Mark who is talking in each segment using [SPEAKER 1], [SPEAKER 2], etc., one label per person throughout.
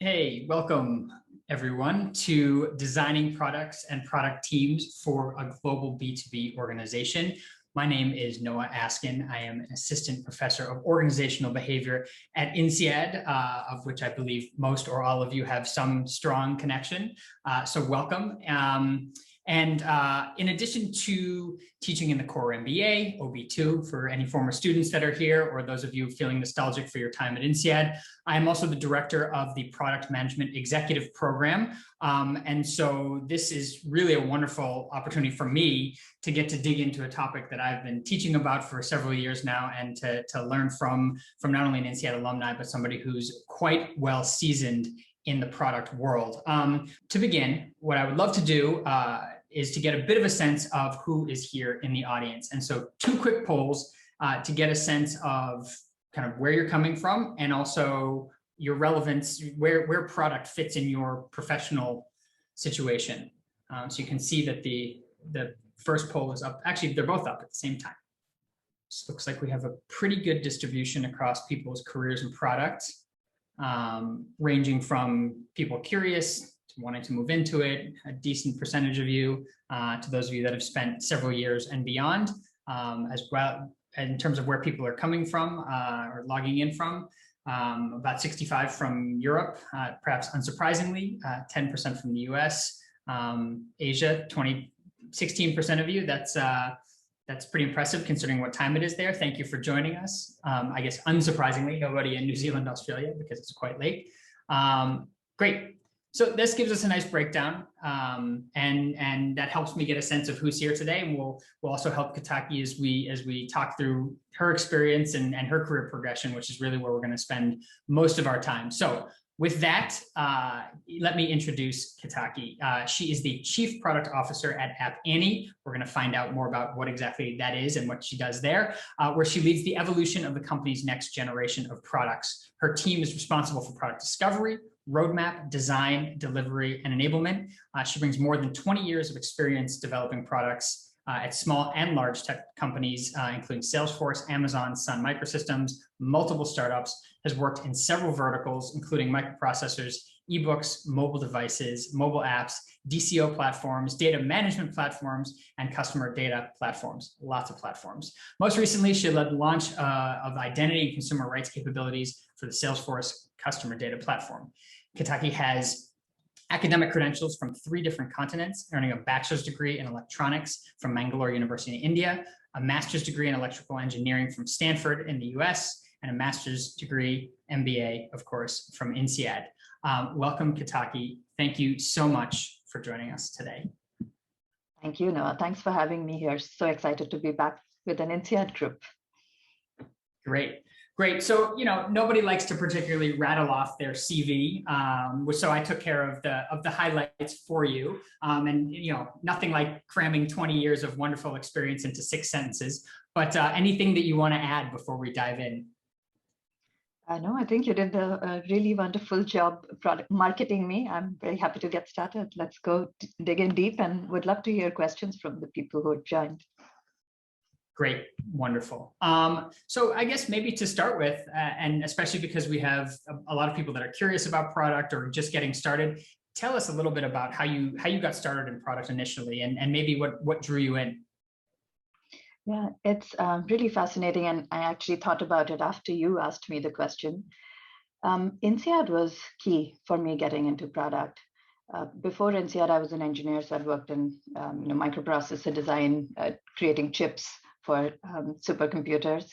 [SPEAKER 1] Hey, welcome everyone to Designing Products and Product Teams for a Global B2B Organization. My name is Noah Askin. I am an assistant professor of organizational behavior at INSEAD, of which I believe most or all of you have some strong connection. So welcome. In addition to teaching in the core MBA, OB2 for any former students that are here, or those of you feeling nostalgic for your time at INSEAD, I am also the director of the Product Management Executive Program. And so this is really a wonderful opportunity for me to get to dig into a topic that I've been teaching about for several years now, and to learn from not only an INSEAD alumni, but somebody who's quite well seasoned in the product world. To begin, what I would love to do is to get a bit of a sense of who is here in the audience. And so 2 quick polls to get a sense of kind of where you're coming from, and also your relevance, where product fits in your professional situation. So you can see that the first poll is up. Actually, they're both up at the same time. So looks like we have a pretty good distribution across people's careers and products, ranging from people curious to wanting to move into it, a decent percentage of you, to those of you that have spent several years and beyond, as well. In terms of where people are coming from or logging in from, about 65 from Europe, perhaps unsurprisingly, 10% from the US, Asia, 16% of you. That's pretty impressive considering what time it is there. Thank you for joining us. I guess unsurprisingly, nobody in New Zealand, Australia, because it's quite late. Great. So this gives us a nice breakdown, and that helps me get a sense of who's here today. And we'll also help Kitaki as we talk through her experience and her career progression, which is really where we're going to spend most of our time. So with that, let me introduce Kitaki. She is the Chief Product Officer at Appany. We're going to find out more about what exactly that is and what she does there, where she leads the evolution of the company's next generation of products. Her team is responsible for product discovery, roadmap, design, delivery, and enablement. She brings more than 20 years of experience developing products at small and large tech companies, including Salesforce, Amazon, Sun Microsystems, multiple startups, has worked in several verticals, including microprocessors, ebooks, mobile devices, mobile apps, DCO platforms, data management platforms, and customer data platforms, lots of platforms. Most recently, she led the launch of identity and consumer rights capabilities for the Salesforce customer data platform. Kitaki has academic credentials from 3 different continents, earning a bachelor's degree in electronics from Mangalore University in India, a master's degree in electrical engineering from Stanford in the US, and a master's degree, MBA, of course, from INSEAD. Welcome, Kitaki. Thank you so much for joining us today.
[SPEAKER 2] Thank you, Noah. Thanks for having me here. So excited to be back with an INSEAD group.
[SPEAKER 1] Great. Great. So, nobody likes to particularly rattle off their CV. So I took care of the highlights for you. And, nothing like cramming 20 years of wonderful experience into 6 sentences, but anything that you want to add before we dive in?
[SPEAKER 2] No, I think you did a really wonderful job marketing me. I'm very happy to get started. Let's go dig in deep, and would love to hear questions from the people who have joined.
[SPEAKER 1] Great, wonderful. So I guess maybe to start with, and especially because we have a lot of people that are curious about product or just getting started, tell us a little bit about how you got started in product initially, and maybe what drew you in.
[SPEAKER 2] Yeah, it's really fascinating, and I actually thought about it after you asked me the question. INSEAD was key for me getting into product. Before INSEAD, I was an engineer, so I'd worked in microprocessor design, creating chips for supercomputers.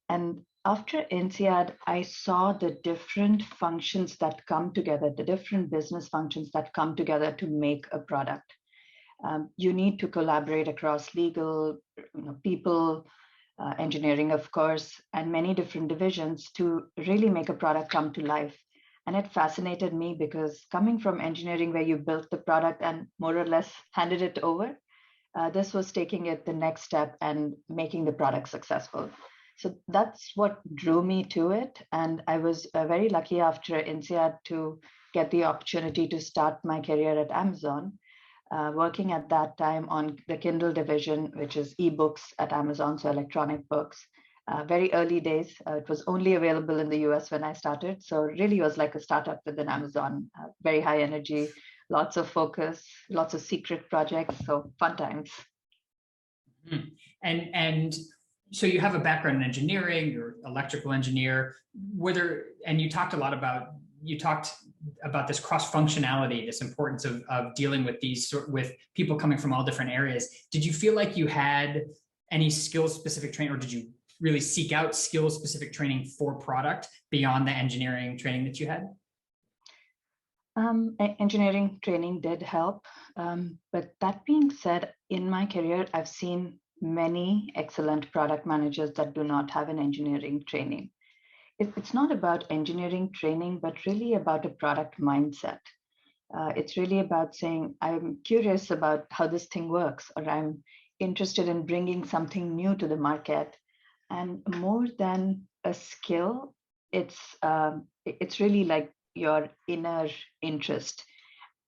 [SPEAKER 2] And after INSEAD, I saw the different functions that come together, the different business functions that come together to make a product. You need to collaborate across legal, people, engineering, of course, and many different divisions to really make a product come to life. And it fascinated me because coming from engineering, where you built the product and more or less handed it over, this was taking it the next step and making the product successful. So that's what drew me to it. And I was very lucky after INSEAD to get the opportunity to start my career at Amazon, working at that time on the Kindle division, which is ebooks at Amazon, so electronic books. Very early days. It was only available in the US when I started. So really was like a startup within Amazon, very high energy, lots of focus, lots of secret projects. So fun times.
[SPEAKER 1] Mhm. And so you have a background in engineering, you're electrical engineer. And you talked a lot about, this cross functionality, this importance of dealing with with people coming from all different areas. Did you feel like you had any skills specific training, or did you really seek out skills specific training for product beyond the engineering training that you had?
[SPEAKER 2] Engineering training did help. But that being said, in my career, I've seen many excellent product managers that do not have an engineering training. It's not about engineering training, but really about a product mindset. It's really about saying, I'm curious about how this thing works, or I'm interested in bringing something new to the market. And more than a skill, it's really like your inner interest.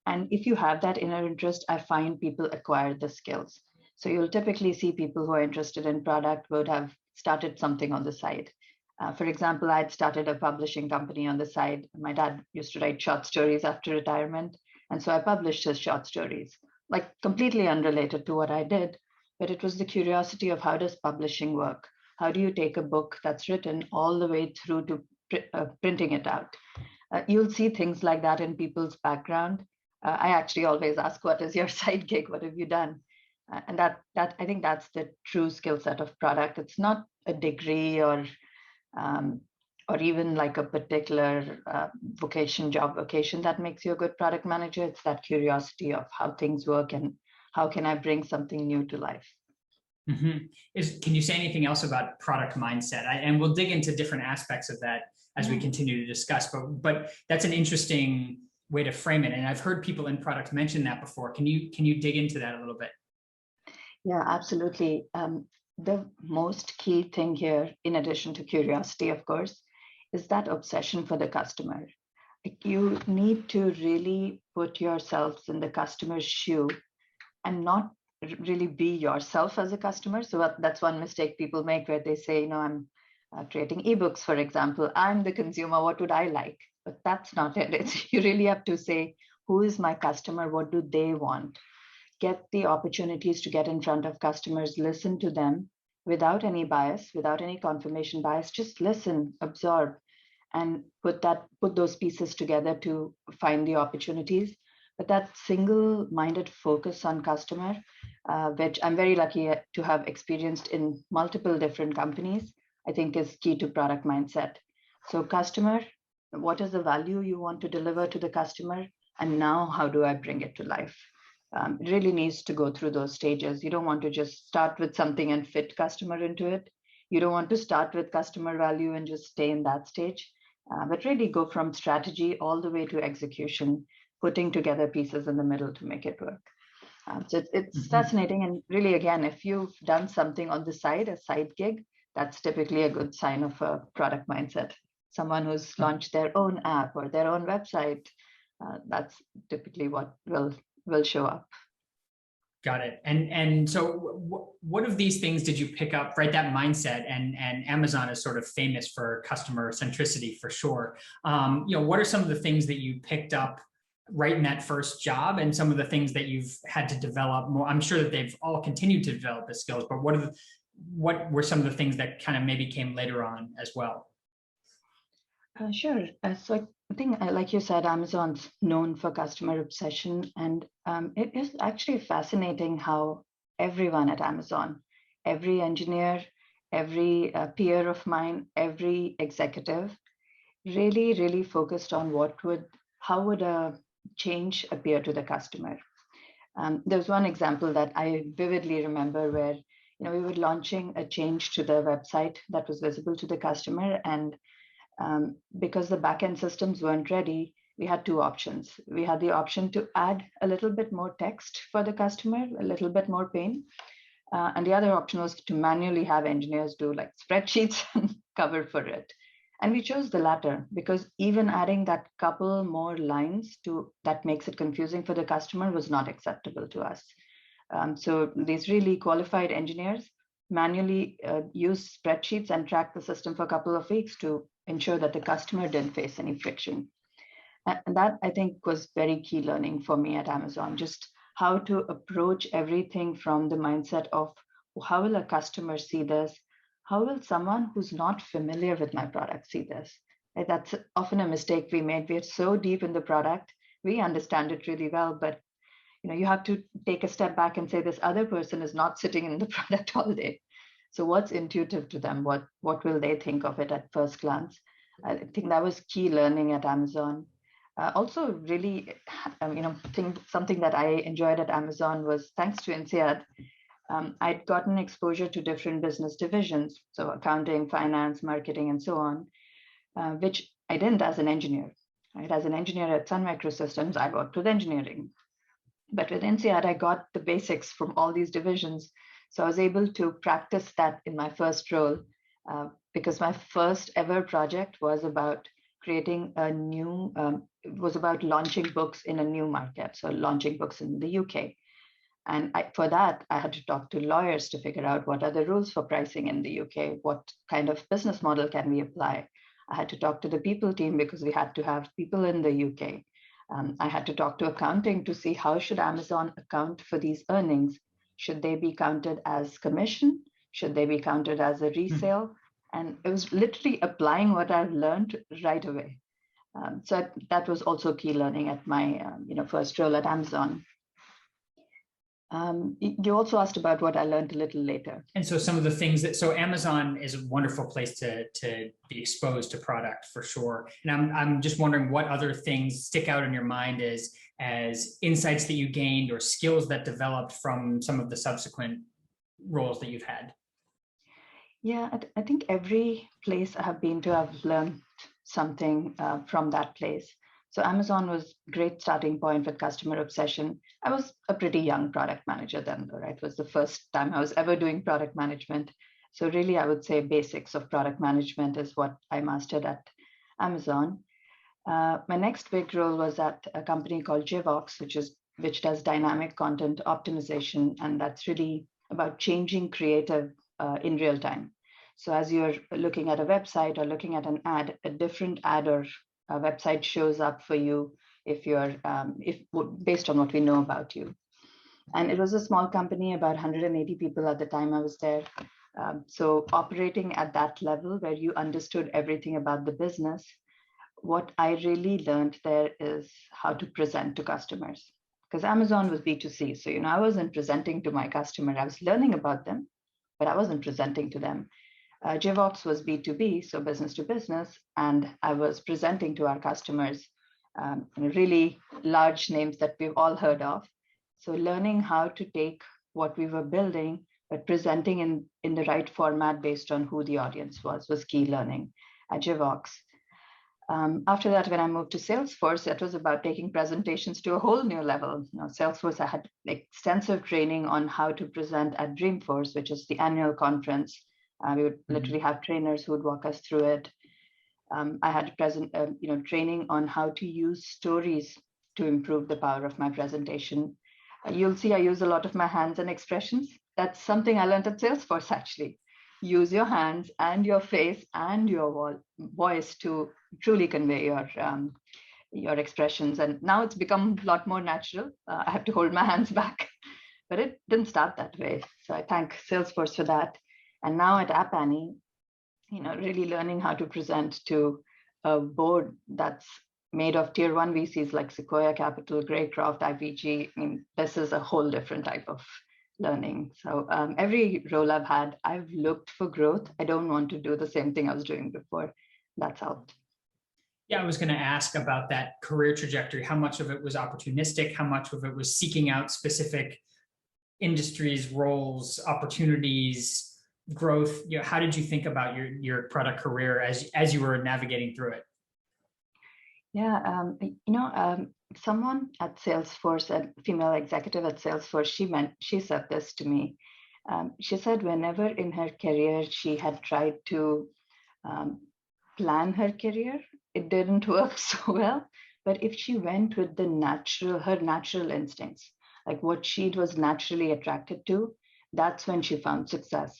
[SPEAKER 2] And if you have that inner interest, I find people acquire the skills. So you'll typically see people who are interested in product would have started something on the side. For example, I'd started a publishing company on the side. My dad used to write short stories after retirement. And so I published his short stories, like completely unrelated to what I did. But it was the curiosity of how does publishing work? How do you take a book that's written all the way through to printing it out? You'll see things like that in people's background. I actually always ask, what is your side gig? What have you done? And that I think that's the true skill set of product. It's not a degree um, or even like a particular job vocation that makes you a good product manager. It's that curiosity of how things work and how can I bring something new to life.
[SPEAKER 1] Mm-hmm. Can you say anything else about product mindset? And we'll dig into different aspects of that as we continue to discuss, but that's an interesting way to frame it. And I've heard people in product mention that before. Can you dig into that a little bit?
[SPEAKER 2] Yeah, absolutely. The most key thing here, in addition to curiosity, of course, is that obsession for the customer. Like, you need to really put yourselves in the customer's shoe and not really be yourself as a customer. So that's one mistake people make, where they say, I'm creating ebooks, for example. I'm the consumer. What would I like? But that's not it. You really have to say, who is my customer? What do they want? Get the opportunities to get in front of customers, listen to them without any bias, without any confirmation bias. Just listen, absorb, and put those pieces together to find the opportunities. But that single-minded focus on customer, which I'm very lucky to have experienced in multiple different companies, I think is key to product mindset. So customer, what is the value you want to deliver to the customer? And now how do I bring it to life? It really needs to go through those stages. You don't want to just start with something and fit customer into it. You don't want to start with customer value and just stay in that stage, but really go from strategy all the way to execution, putting together pieces in the middle to make it work. So it's fascinating. And really, again, if you've done something on the side, a side gig, that's typically a good sign of a product mindset. Someone who's launched their own app or their own website, that's typically what will show up.
[SPEAKER 1] Got it. And so what of these things did you pick up, right? That mindset, and Amazon is sort of famous for customer centricity for sure. What are some of the things that you picked up right in that first job, and some of the things that you've had to develop more? I'm sure that they've all continued to develop the skills, but what were some of the things that kind of maybe came later on as well?
[SPEAKER 2] Sure. So I think, like you said, Amazon's known for customer obsession. And it is actually fascinating how everyone at Amazon, every engineer, every peer of mine, every executive, really, really focused on how would a change appear to the customer. There's one example that I vividly remember where we were launching a change to the website that was visible to the customer, and because the backend systems weren't ready, we had two options. We had the option to add a little bit more text for the customer, a little bit more pain. And the other option was to manually have engineers do like spreadsheets and cover for it. And we chose the latter because even adding that couple more lines that makes it confusing for the customer was not acceptable to us. So these really qualified engineers manually use spreadsheets and track the system for a couple of weeks to ensure that the customer didn't face any friction. And that, I think, was very key learning for me at Amazon, just how to approach everything from the mindset of how will a customer see this? How will someone who's not familiar with my product see this? Right? That's often a mistake we made. We're so deep in the product, we understand it really well, but you have to take a step back and say this other person is not sitting in the product all day. So what's intuitive to them? What will they think of it at first glance? I think that was key learning at Amazon. Also, really, something that I enjoyed at Amazon was thanks to INSEAD, I'd gotten exposure to different business divisions, so accounting, finance, marketing, and so on, which I didn't as an engineer. Right? As an engineer at Sun Microsystems, I worked with engineering. But with INSEAD, I got the basics from all these divisions. So I was able to practice that in my first role because my first ever project was about creating a new, it was about launching books in a new market. So launching books in the UK. And for that, I had to talk to lawyers to figure out what are the rules for pricing in the UK, what kind of business model can we apply. I had to talk to the people team because we had to have people in the UK. I had to talk to accounting to see how should Amazon account for these earnings. Should they be counted as commission? Should they be counted as a resale? And it was literally applying what I've learned right away. So that was also key learning at my first role at Amazon. You also asked about what I learned a little later.
[SPEAKER 1] And so some of the things so Amazon is a wonderful place to be exposed to product for sure. And I'm just wondering what other things stick out in your mind as insights that you gained or skills that developed from some of the subsequent roles that you've had.
[SPEAKER 2] Yeah, I think every place I have been to, I've learned something from that place. So Amazon was a great starting point with customer obsession. I was a pretty young product manager then, though, right? It was the first time I was ever doing product management. So really, I would say basics of product management is what I mastered at Amazon. My next big role was at a company called Jivox, which does dynamic content optimization, and that's really about changing creative in real time. So as you're looking at a website or looking at an ad, a different ad or a website shows up for you if based on what we know about you. And it was a small company, about 180 people at the time I was there. So operating at that level where you understood everything about the business, what I really learned there is how to present to customers. Because Amazon was B2C. So, I wasn't presenting to my customer. I was learning about them, but I wasn't presenting to them. Jivox was B2B, so business to business, and I was presenting to our customers really large names that we've all heard of. So learning how to take what we were building, but presenting in the right format based on who the audience was key learning at Jivox. After that, when I moved to Salesforce, it was about taking presentations to a whole new level. Salesforce, I had extensive training on how to present at Dreamforce, which is the annual conference. We would literally have trainers who would walk us through it. I had training on how to use stories to improve the power of my presentation. You'll see I use a lot of my hands and expressions. That's something I learned at Salesforce, actually. Use your hands and your face and your voice to truly convey your expressions. And now it's become a lot more natural. I have to hold my hands back, but it didn't start that way. So I thank Salesforce for that. And now at Appany, really learning how to present to a board that's made of tier 1 VCs like Sequoia Capital, Greycroft, IPG. I mean, this is a whole different type of learning. So every role I've had, I've looked for growth. I don't want to do the same thing I was doing before. That's helped.
[SPEAKER 1] Yeah, I was going to ask about that career trajectory. How much of it was opportunistic? How much of it was seeking out specific industries, roles, opportunities, growth? How did you think about your product career as you were navigating through it?
[SPEAKER 2] Yeah, someone at Salesforce, a female executive at Salesforce, she said this to me. She said whenever in her career she had tried to plan her career, it didn't work so well. But if she went with her natural instincts, like what she was naturally attracted to, that's when she found success.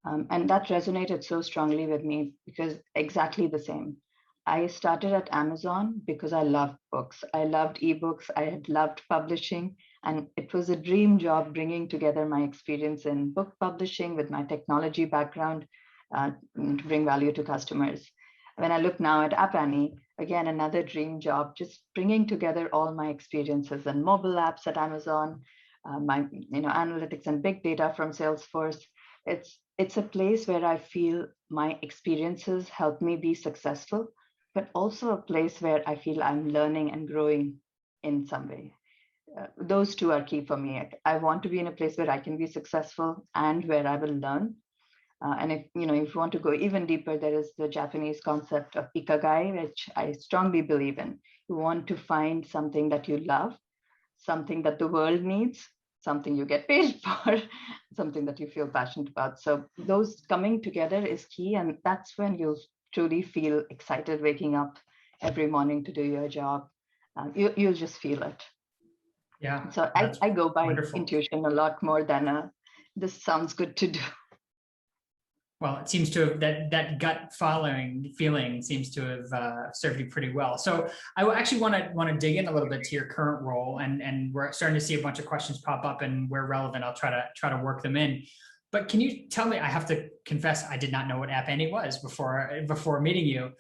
[SPEAKER 2] And that resonated so strongly with me because exactly the same. I started at Amazon because I loved books. I loved ebooks. I had loved publishing. And it was a dream job bringing together my experience in book publishing with my technology background to bring value to customers. When I look now at Appany, again, another dream job, just bringing together all my experiences in mobile apps at Amazon, my analytics and big data from Salesforce. It's a place where I feel my experiences help me be successful, but also a place where I feel I'm learning and growing in some way. Those two are key for me. I want to be in a place where I can be successful and where I will learn. And if you want to go even deeper, there is the Japanese concept of ikagai, which I strongly believe in. You want to find something that you love, something that the world needs, something you get paid for, something that you feel passionate about. So those coming together is key. And that's when you'll truly feel excited waking up every morning to do your job. You'll just feel it.
[SPEAKER 1] Yeah,
[SPEAKER 2] So
[SPEAKER 1] that's
[SPEAKER 2] I go by
[SPEAKER 1] wonderful.
[SPEAKER 2] intuition a lot more than this sounds good to do.
[SPEAKER 1] Well, it seems to have that gut following feeling seems to have served you pretty well. So I actually want to dig in a little bit to your current role, and we're starting to see a bunch of questions pop up, and where relevant, I'll try to work them in. But can you tell me? I have to confess, I did not know what Appany was before meeting you.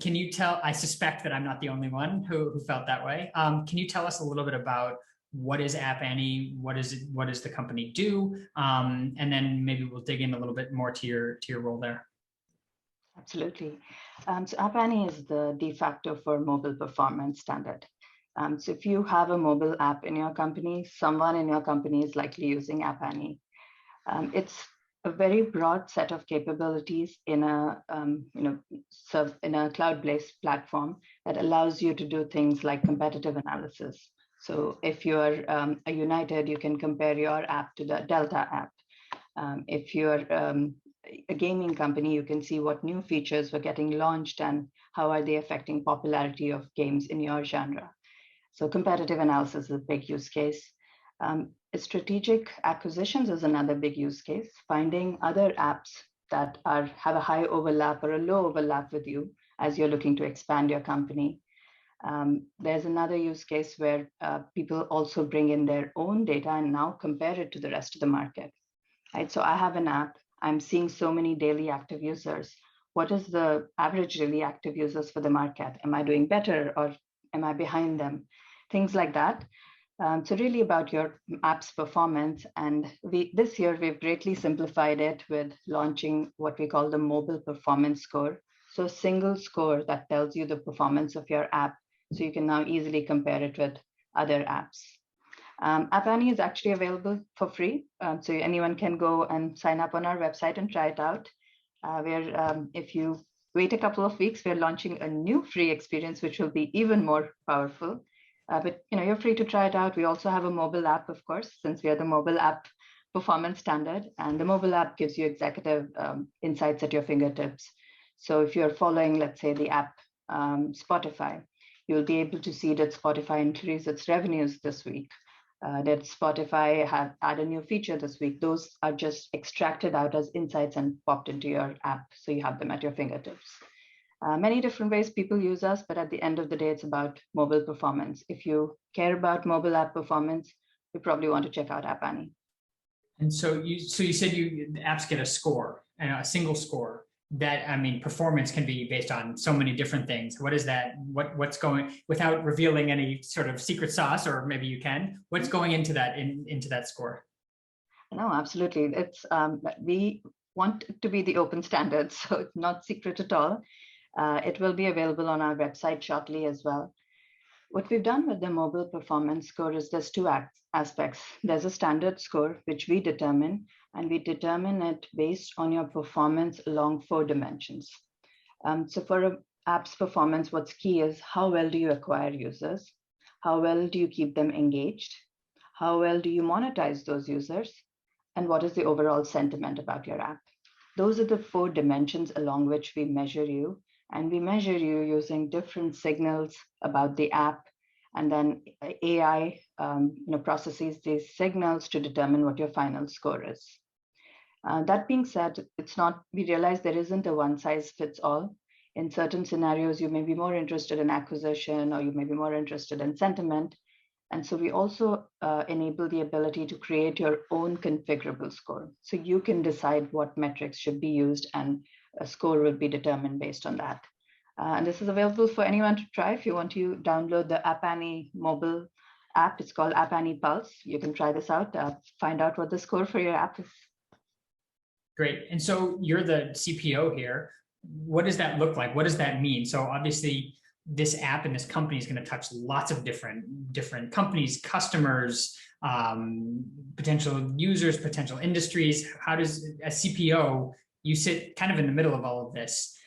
[SPEAKER 1] Can you tell? I suspect that I'm not the only one who felt that way. Can you tell us a little bit about what is Appany? What does the company do? And then maybe we'll dig in a little bit more to your role there.
[SPEAKER 2] Absolutely. So Appany is the de facto for mobile performance standard. So if you have a mobile app in your company, someone in your company is likely using Appany. It's a very broad set of capabilities in a cloud-based platform that allows you to do things like competitive analysis. So if you're a United, you can compare your app to the Delta app. If you're a gaming company, you can see what new features were getting launched and how are they affecting popularity of games in your genre. So competitive analysis is a big use case. Strategic acquisitions is another big use case, finding other apps that have a high overlap or a low overlap with you as you're looking to expand your company. There's another use case where people also bring in their own data and now compare it to the rest of the market. Right? So I have an app, I'm seeing so many daily active users. What is the average daily active users for the market? Am I doing better or am I behind them? Things like that. So really about your app's performance. And this year, we've greatly simplified it with launching what we call the mobile performance score. So a single score that tells you the performance of your app. So you can now easily compare it with other apps. Appany is actually available for free. So anyone can go and sign up on our website and try it out. If you wait a couple of weeks, we're launching a new free experience, which will be even more powerful. But you're free to try it out. We also have a mobile app, of course, since we are the mobile app performance standard. And the mobile app gives you executive insights at your fingertips. So if you're following, let's say, the app Spotify, you'll be able to see that Spotify increased its revenues this week, that Spotify had added a new feature this week. Those are just extracted out as insights and popped into your app. So you have them at your fingertips. Many different ways people use us, but at the end of the day, it's about mobile performance. If you care about mobile app performance, you probably want to check out Appany.
[SPEAKER 1] And so you said the apps get a score, and a single score. That, I mean, performance can be based on so many different things. What is that? What's going, without revealing any sort of secret sauce, or maybe you can, what's going into that score?
[SPEAKER 2] No, absolutely. It's we want it to be the open standard, so it's not secret at all. It will be available on our website shortly as well. What we've done with the mobile performance score is there's two aspects. There's a standard score, which we determine, and we determine it based on your performance along 4 dimensions. So for an app's performance, what's key is how well do you acquire users? How well do you keep them engaged? How well do you monetize those users? And what is the overall sentiment about your app? Those are the 4 dimensions along which we measure you. And we measure you using different signals about the app. And then AI processes these signals to determine what your final score is. That being said, we realize there isn't a one size fits all. In certain scenarios, you may be more interested in acquisition, or you may be more interested in sentiment. And so we also enable the ability to create your own configurable score. So you can decide what metrics should be used, and a score will be determined based on that. And this is available for anyone to try. If you want to download the Appany mobile app, it's called Appany Pulse. You can try this out, find out what the score for your app is.
[SPEAKER 1] Great. And so you're the CPO here. What does that look like? What does that mean? So obviously this app and this company is going to touch lots of different companies, customers, potential users, potential industries. How does a CPO, you sit kind of in the middle of all of this.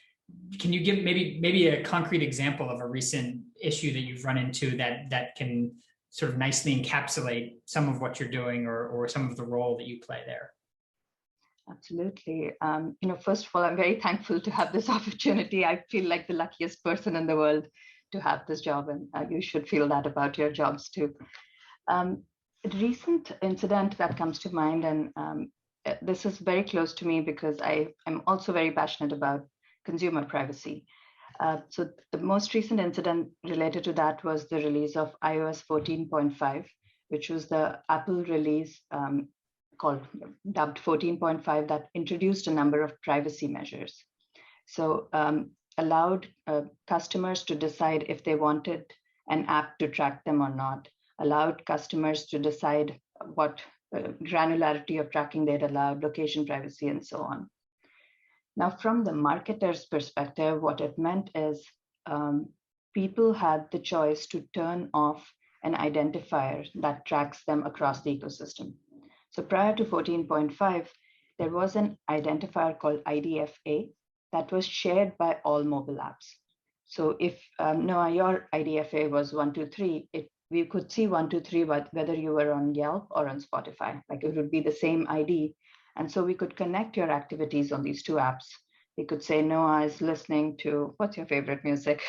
[SPEAKER 1] Can you give maybe a concrete example of a recent issue that you've run into that can sort of nicely encapsulate some of what you're doing, or some of the role that you play there?
[SPEAKER 2] Absolutely. First of all, I'm very thankful to have this opportunity. I feel like the luckiest person in the world to have this job, and you should feel that about your jobs too. A recent incident that comes to mind, and this is very close to me because I am also very passionate about consumer privacy. So the most recent incident related to that was the release of iOS 14.5, which was the Apple release dubbed 14.5, that introduced a number of privacy measures. So allowed customers to decide if they wanted an app to track them or not, allowed customers to decide what granularity of tracking they'd allowed, location privacy, and so on. Now, from the marketer's perspective, what it meant is people had the choice to turn off an identifier that tracks them across the ecosystem. So prior to 14.5, there was an identifier called IDFA that was shared by all mobile apps. So if Noah, your IDFA was 123, we could see 123, whether you were on Yelp or on Spotify, like it would be the same ID. And so we could connect your activities on these two apps. We could say Noah is listening to, what's your favorite music?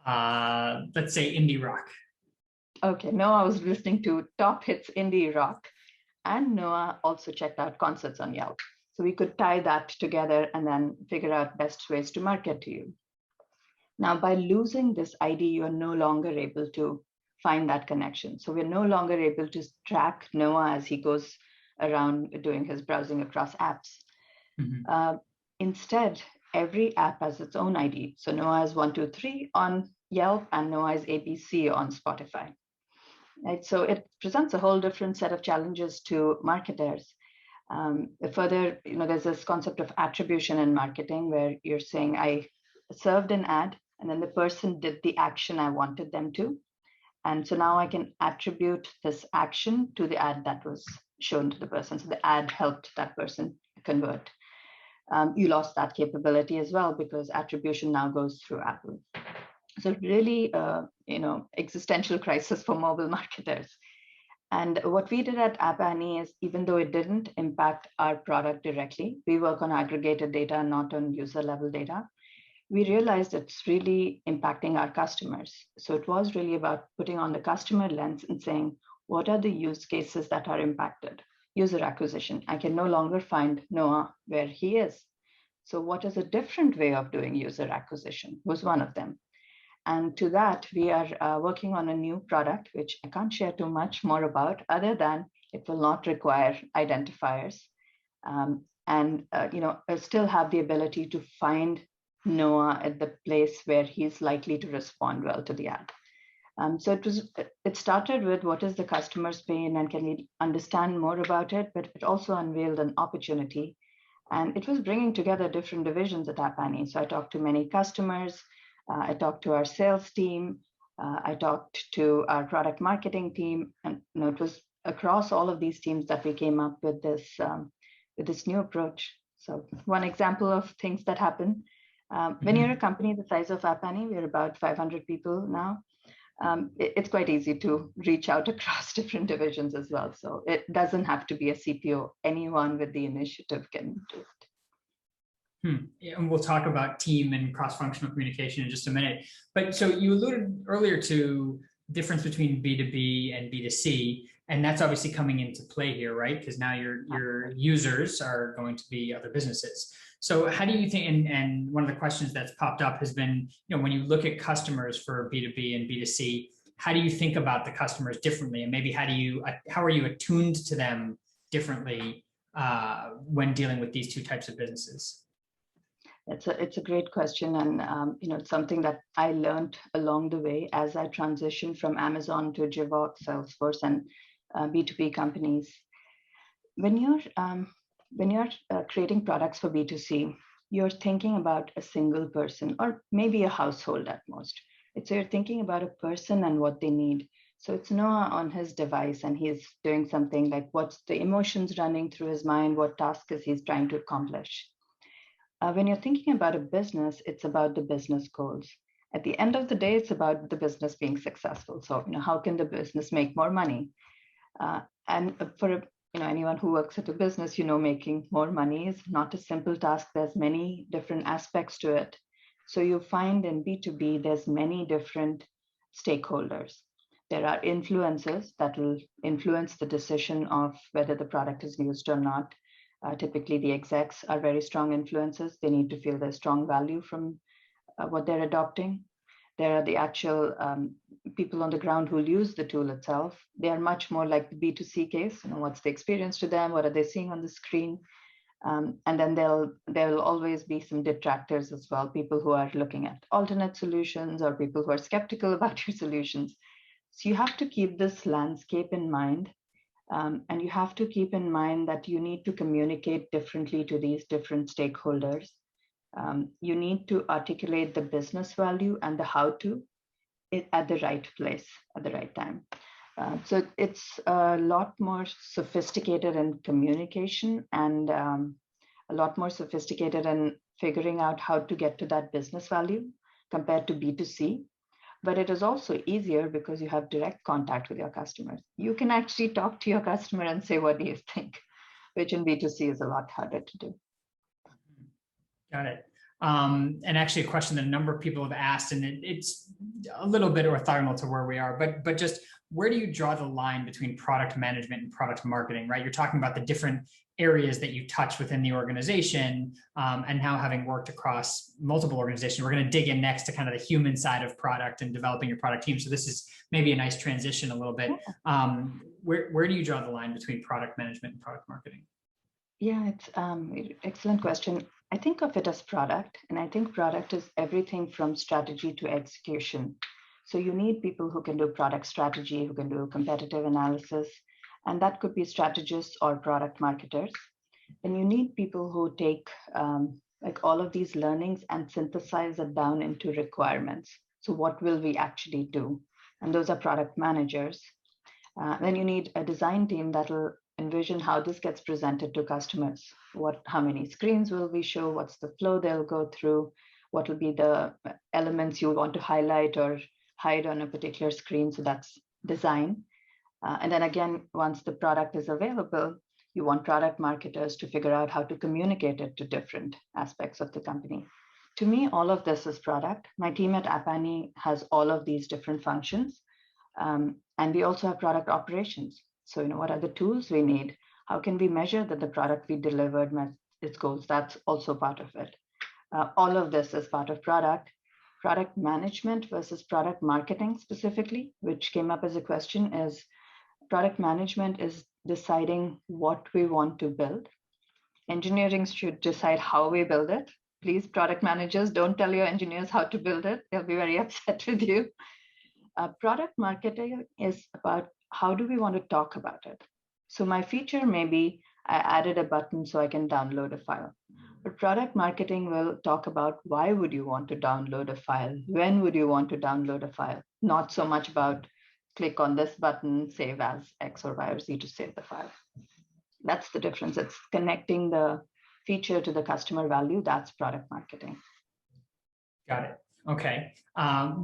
[SPEAKER 1] Let's say indie rock.
[SPEAKER 2] Okay, Noah was listening to top hits indie rock. And Noah also checked out concerts on Yelp. So we could tie that together and then figure out best ways to market to you. Now, by losing this ID, you are no longer able to find that connection. So we're no longer able to track Noah as he goes around doing his browsing across apps. Mm-hmm. Instead, every app has its own ID. So Noah is 123 on Yelp, and Noah is ABC on Spotify. Right? So it presents a whole different set of challenges to marketers. Further, there's this concept of attribution in marketing, where you're saying, I served an ad, and then the person did the action I wanted them to. And so now I can attribute this action to the ad that was shown to the person. So the ad helped that person convert. You lost that capability as well, because attribution now goes through Apple. So really, existential crisis for mobile marketers. And what we did at Appany is, even though it didn't impact our product directly, we work on aggregated data, not on user level data. We realized it's really impacting our customers. So it was really about putting on the customer lens and saying, what are the use cases that are impacted? User acquisition. I can no longer find Noah where he is. So what is a different way of doing user acquisition was one of them. And to that, we are working on a new product, which I can't share too much more about, other than it will not require identifiers, and still have the ability to find Noah at the place where he's likely to respond well to the ad. So it started with, what is the customer's pain, and can we understand more about it? But it also unveiled an opportunity, and it was bringing together different divisions at Appany. So I talked to many customers. I talked to our sales team. I talked to our product marketing team, and it was across all of these teams that we came up with this new approach. So one example of things that happen, when you're a company the size of Appany, we're about 500 people now. It's quite easy to reach out across different divisions as well. So it doesn't have to be a CPO. Anyone with the initiative can do it.
[SPEAKER 1] And we'll talk about team and cross-functional communication in just a minute. But so you alluded earlier to difference between B2B and B2C. And that's obviously coming into play here, right? Because now your users are going to be other businesses. So how do you think, and one of the questions that's popped up has been, when you look at customers for B2B and B2C, how do you think about the customers differently? And maybe how are you attuned to them differently when dealing with these two types of businesses?
[SPEAKER 2] It's a great question, and it's something that I learned along the way as I transitioned from Amazon to Jivox, Salesforce, and B2B companies. When you're creating products for B2C, you're thinking about a single person or maybe a household at most. So you're thinking about a person and what they need. So it's Noah on his device and he's doing something like what's the emotions running through his mind, what task is he's trying to accomplish. When you're thinking about a business, it's about the business goals. At the end of the day, it's about the business being successful. So, how can the business make more money? And for anyone who works at a business, making more money is not a simple task. There's many different aspects to it. So you find in B2B, there's many different stakeholders. There are influencers that will influence the decision of whether the product is used or not. Typically, the execs are very strong influencers. They need to feel there's strong value from what they're adopting. There are the actual people on the ground who use the tool itself. They are much more like the B2C case. What's the experience to them? What are they seeing on the screen? And then there will always be some detractors as well, people who are looking at alternate solutions or people who are skeptical about your solutions. So you have to keep this landscape in mind. And you have to keep in mind that you need to communicate differently to these different stakeholders. You need to articulate the business value and the how-to at the right place, at the right time. So it's a lot more sophisticated in communication and a lot more sophisticated in figuring out how to get to that business value compared to B2C. But it is also easier because you have direct contact with your customers. You can actually talk to your customer and say, what do you think? Which in B2C is a lot harder to do.
[SPEAKER 1] Got it. And actually a question that a number of people have asked, and it's a little bit orthogonal to where we are, but just where do you draw the line between product management and product marketing, right? You're talking about the different areas that you touch within the organization, and now having worked across multiple organizations, we're going to dig in next to kind of the human side of product and developing your product team. So this is maybe a nice transition a little bit. Where do you draw the line between product management and product marketing?
[SPEAKER 2] Yeah, it's excellent question. I think of it as product, and I think product is everything from strategy to execution. So you need people who can do product strategy, who can do competitive analysis, and that could be strategists or product marketers. And you need people who take like all of these learnings and synthesize it down into requirements. So what will we actually do? And those are product managers. Then you need a design team that will envision how this gets presented to customers. How many screens will we show? What's the flow they'll go through? What will be the elements you want to highlight or hide on a particular screen? So that's design. And then again, once the product is available, you want product marketers to figure out how to communicate it to different aspects of the company. To me, all of this is product. My team at Appany has all of these different functions. And we also have product operations. So, what are the tools we need? How can we measure that the product we delivered met its goals? That's also part of it. All of this is part of product. Product management versus product marketing specifically, which came up as a question, is product management is deciding what we want to build. Engineering should decide how we build it. Please, product managers, don't tell your engineers how to build it. They'll be very upset with you. Product marketing is about how do we want to talk about it. So my feature may be I added a button so I can download a file. But product marketing will talk about why would you want to download a file? When would you want to download a file? Not so much about click on this button, save as X or Y or Z to save the file. That's the difference. It's connecting the feature to the customer value. That's product marketing.
[SPEAKER 1] Got it. Okay.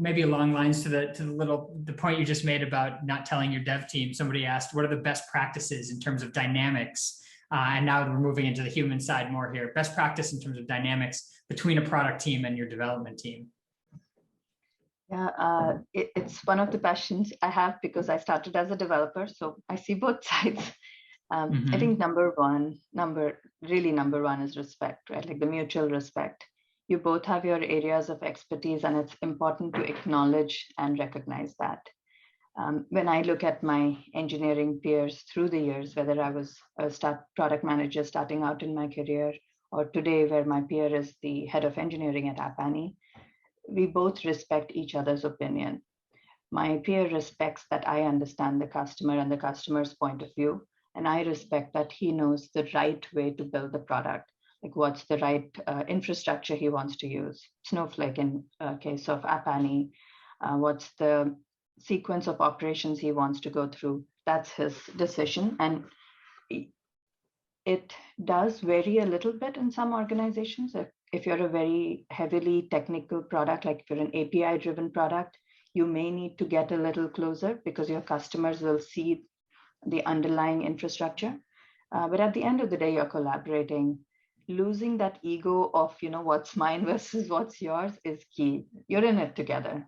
[SPEAKER 1] Maybe along lines to the point you just made about not telling your dev team. Somebody asked, what are the best practices in terms of dynamics? And now we're moving into the human side more here. Best practice in terms of dynamics between a product team and your development team.
[SPEAKER 2] Yeah, it's one of the passions I have because I started as a developer, so I see both sides. I think number one is respect, right? Like the mutual respect. You both have your areas of expertise, and it's important to acknowledge and recognize that. When I look at my engineering peers through the years, whether I was a product manager starting out in my career, or today where my peer is the head of engineering at Appany, we both respect each other's opinion. My peer respects that I understand the customer and the customer's point of view, and I respect that he knows the right way to build the product, like what's the right infrastructure he wants to use. Snowflake in case of Appany, what's the sequence of operations he wants to go through. That's his decision, and it does vary a little bit in some organizations. If you're a very heavily technical product, like if you're an API driven product, you may need to get a little closer because your customers will see the underlying infrastructure. But at the end of the day, you're collaborating. Losing that ego of, what's mine versus what's yours is key. You're in it together.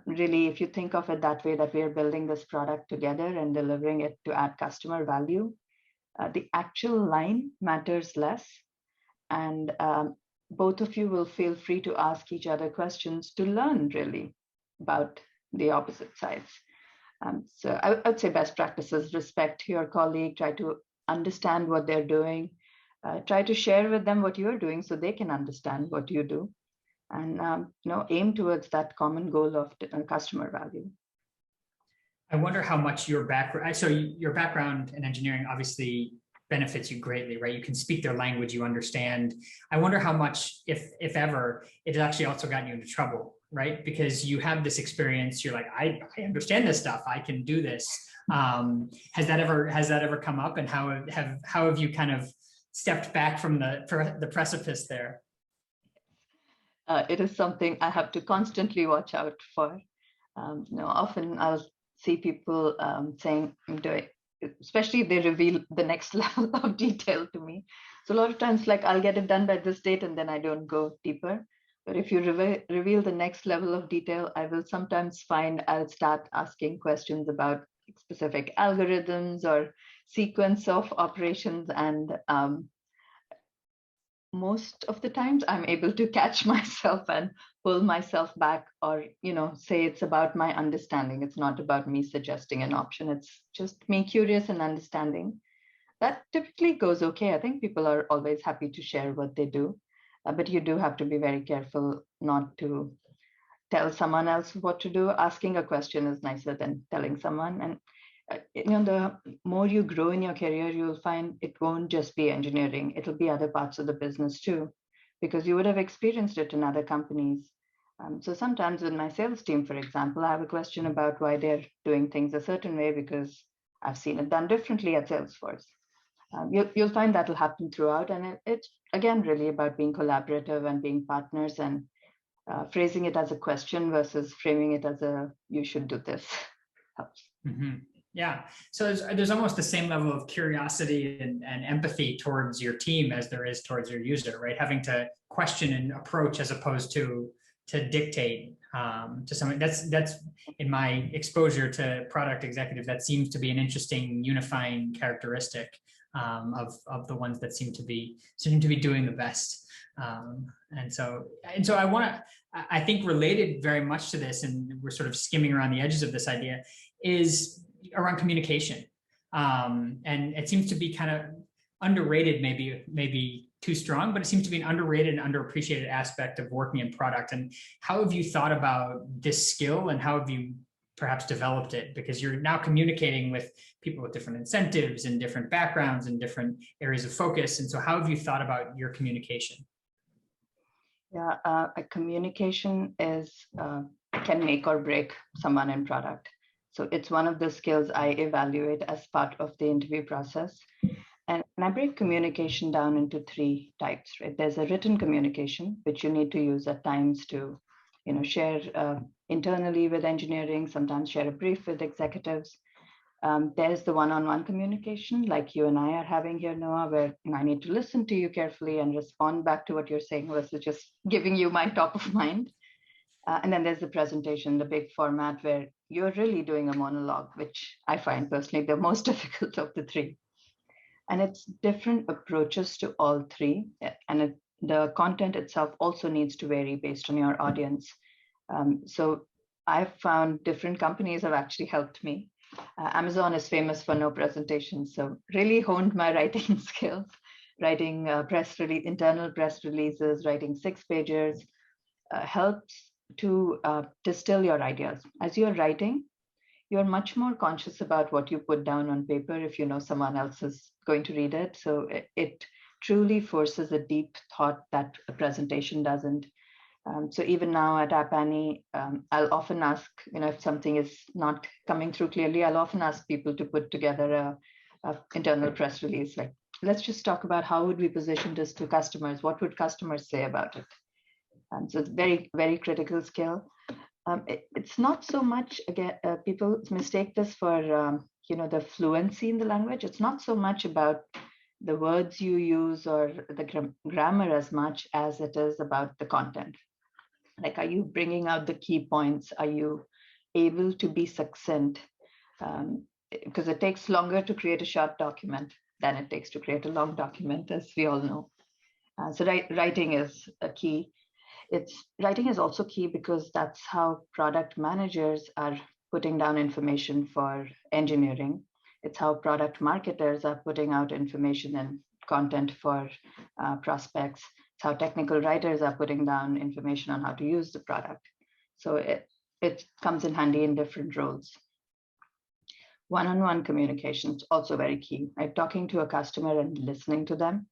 [SPEAKER 2] Really, if you think of it that way, that we are building this product together and delivering it to add customer value, the actual line matters less. And both of you will feel free to ask each other questions to learn really about the opposite sides. So I would say best practices: respect your colleague, try to understand what they're doing, try to share with them what you're doing so they can understand what you do, and aim towards that common goal of customer value.
[SPEAKER 1] I wonder how much your background, so your background in engineering obviously benefits you greatly, right? You can speak their language, you understand. I wonder how much, if ever, it has actually also gotten you into trouble, right? Because you have this experience, you're like, I understand this stuff, I can do this. Has that ever come up, and how have you kind of stepped back from the precipice there?
[SPEAKER 2] It is something I have to constantly watch out for. Often I'll see people saying, especially if they reveal the next level of detail to me. So a lot of times, like, I'll get it done by this date and then I don't go deeper. But if you reveal the next level of detail, I will sometimes find I'll start asking questions about specific algorithms or sequence of operations. And most of the times I'm able to catch myself and pull myself back, or say it's about my understanding. It's not about me suggesting an option. It's just me curious and understanding. That typically goes okay. I think people are always happy to share what they do, but you do have to be very careful not to tell someone else what to do. Asking a question is nicer than telling someone. And the more you grow in your career, you'll find it won't just be engineering. It'll be other parts of the business too, because you would have experienced it in other companies. So sometimes with my sales team, for example, I have a question about why they're doing things a certain way because I've seen it done differently at Salesforce. You'll find that'll happen throughout. And it's, again, really about being collaborative and being partners, and phrasing it as a question versus framing it as a, you should do this, helps.
[SPEAKER 1] Mm-hmm. Yeah. So there's almost the same level of curiosity and empathy towards your team as there is towards your user, right? Having to question and approach as opposed to dictate to something. That's in my exposure to product executive, that seems to be an interesting unifying characteristic of the ones that seem to be doing the best. And so I think related very much to this, and we're sort of skimming around the edges of this idea, is around communication. And it seems to be kind of underrated, maybe too strong, but it seems to be an underrated and underappreciated aspect of working in product. And how have you thought about this skill, and how have you perhaps developed it? Because you're now communicating with people with different incentives and different backgrounds and different areas of focus. And so how have you thought about your communication?
[SPEAKER 2] Yeah, communication can make or break someone in product. So it's one of the skills I evaluate as part of the interview process. And I break communication down into 3 types, right? There's a written communication, which you need to use at times to, share internally with engineering, sometimes share a brief with executives. There's the one-on-one communication, like you and I are having here, Noah, where I need to listen to you carefully and respond back to what you're saying versus just giving you my top of mind. And then there's the presentation, the big format where you're really doing a monologue, which I find personally the most difficult of the three. And it's different approaches to all three. And the content itself also needs to vary based on your audience. So I've found different companies have actually helped me. Amazon is famous for no presentations, so really honed my writing skills, writing internal press releases, writing 6-pagers, helps to distill your ideas. As you're writing, you're much more conscious about what you put down on paper if you know someone else is going to read it. So it truly forces a deep thought that a presentation doesn't. So even now at Appany, I'll often ask, if something is not coming through clearly, I'll often ask people to put together a internal press release. Like, let's just talk about how would we position this to customers? What would customers say about it? So it's very, very critical skill. It's not so much, again, people mistake this for, the fluency in the language. It's not so much about the words you use or the grammar as much as it is about the content. Like, are you bringing out the key points? Are you able to be succinct? Because it takes longer to create a short document than it takes to create a long document, as we all know. So writing is a key. Writing is also key because that's how product managers are putting down information for engineering. It's how product marketers are putting out information and content for prospects. It's how technical writers are putting down information on how to use the product. So it comes in handy in different roles. One-on-one communication is also very key. Like talking to a customer and listening to them.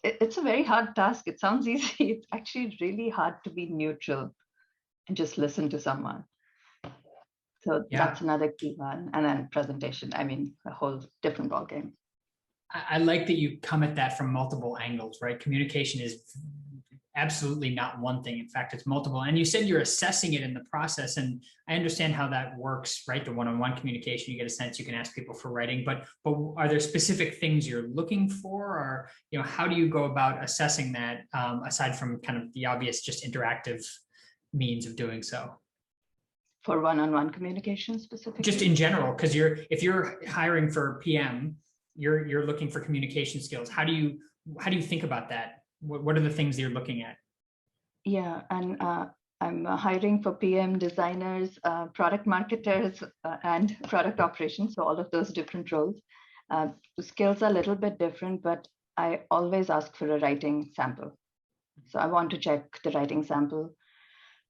[SPEAKER 2] It's a very hard task. It sounds easy. It's actually really hard to be neutral and just listen to someone. So that's another key one. And then presentation, I mean, a whole different ballgame.
[SPEAKER 1] I like that you come at that from multiple angles, right? Communication is absolutely not one thing. In fact, it's multiple. And you said you're assessing it in the process. And I understand how that works, right? The one-on-one communication, you get a sense, you can ask people for writing, but are there specific things you're looking for? Or, how do you go about assessing that aside from kind of the obvious, just interactive means of doing so?
[SPEAKER 2] For one-on-one communication specifically?
[SPEAKER 1] Just in general, because if you're hiring for PM, you're looking for communication skills. How do you think about that? What are the things you're looking at?
[SPEAKER 2] Yeah, and I'm hiring for PM designers, product marketers, and product operations. So all of those different roles. The skills are a little bit different, but I always ask for a writing sample. So I want to check the writing sample.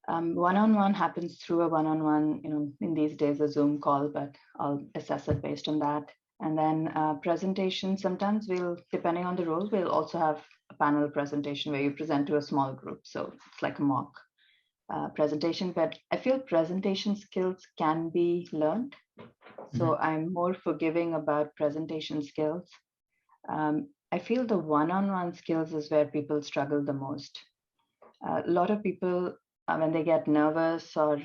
[SPEAKER 2] One-on-one happens through a one-on-one, in these days, a Zoom call, but I'll assess it based on that. And then presentation, sometimes depending on the role, we'll also have a panel presentation where you present to a small group. So it's like a mock presentation, but I feel presentation skills can be learned. So I'm more forgiving about presentation skills. I feel the one-on-one skills is where people struggle the most. A lot of people, when they get nervous or,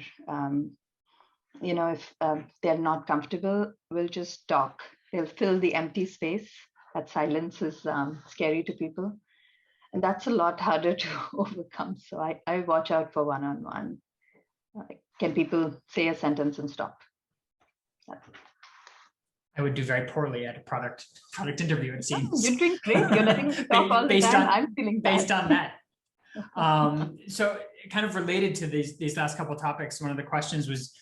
[SPEAKER 2] if they're not comfortable, will just talk. They'll fill the empty space. That silence is scary to people. And that's a lot harder to overcome. So I watch out for one-on-one. Can people say a sentence and stop?
[SPEAKER 1] I would do very poorly at a product interview, it seems.
[SPEAKER 2] You're doing great. You're letting me talk all the time. I'm feeling bad.
[SPEAKER 1] Based on that. So kind of related to these last couple of topics, one of the questions was,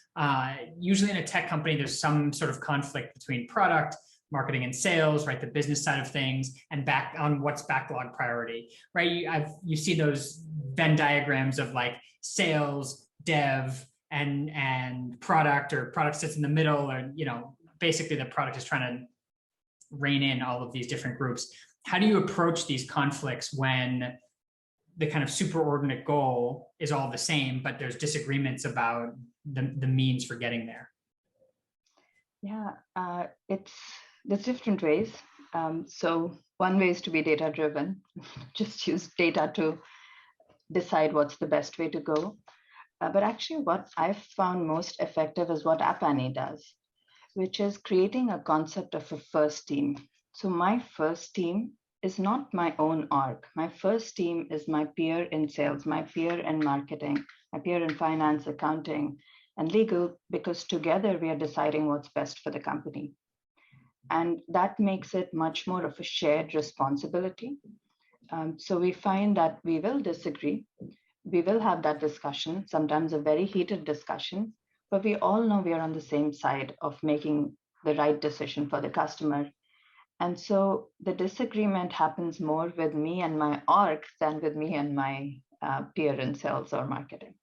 [SPEAKER 1] usually in a tech company, there's some sort of conflict between product, marketing and sales, right? The business side of things, and back on what's backlog priority, right? You see those Venn diagrams of like sales, dev, and product, or product sits in the middle, or, basically the product is trying to rein in all of these different groups. How do you approach these conflicts when the kind of superordinate goal is all the same, but there's disagreements about the means for getting there?
[SPEAKER 2] Yeah, there's different ways. So one way is to be data-driven, just use data to decide what's the best way to go. But actually what I've found most effective is what Appany does, which is creating a concept of a first team. So my first team is not my own org. My first team is my peer in sales, my peer in marketing, my peer in finance, accounting, and legal, because together we are deciding what's best for the company. And that makes it much more of a shared responsibility. So we find that we will disagree. We will have that discussion, sometimes a very heated discussion, but we all know we are on the same side of making the right decision for the customer. And so the disagreement happens more with me and my org than with me and my peer in sales or marketing.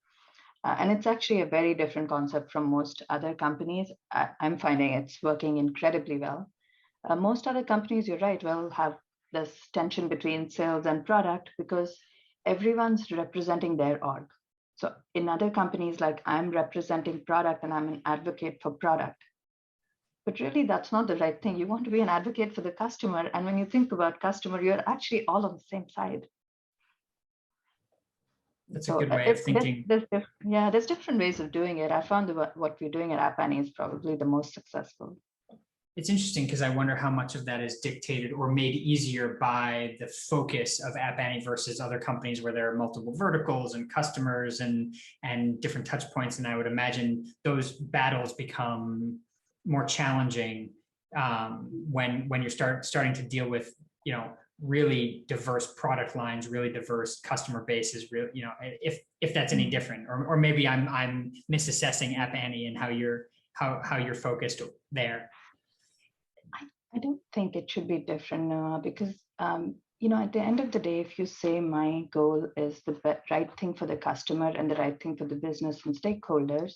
[SPEAKER 2] And it's actually a very different concept from most other companies. I'm finding it's working incredibly well. Most other companies, you're right, will have this tension between sales and product because everyone's representing their org. So in other companies, like I'm representing product and I'm an advocate for product. But really, that's not the right thing. You want to be an advocate for the customer. And when you think about customer, you're actually all on the same side.
[SPEAKER 1] That's a good way of thinking.
[SPEAKER 2] There's different ways of doing it. I found that what we're doing at Appany is probably the most successful.
[SPEAKER 1] It's interesting because I wonder how much of that is dictated or made easier by the focus of Appany versus other companies where there are multiple verticals and customers and different touch points. And I would imagine those battles become more challenging when you're starting to deal with, you know, really diverse product lines, really diverse customer bases, really, you know, if that's any different, or maybe I'm misassessing Appany and how you're focused there.
[SPEAKER 2] I don't think it should be different, Noah, because you know, at the end of the day, if you say my goal is the right thing for the customer and the right thing for the business and stakeholders,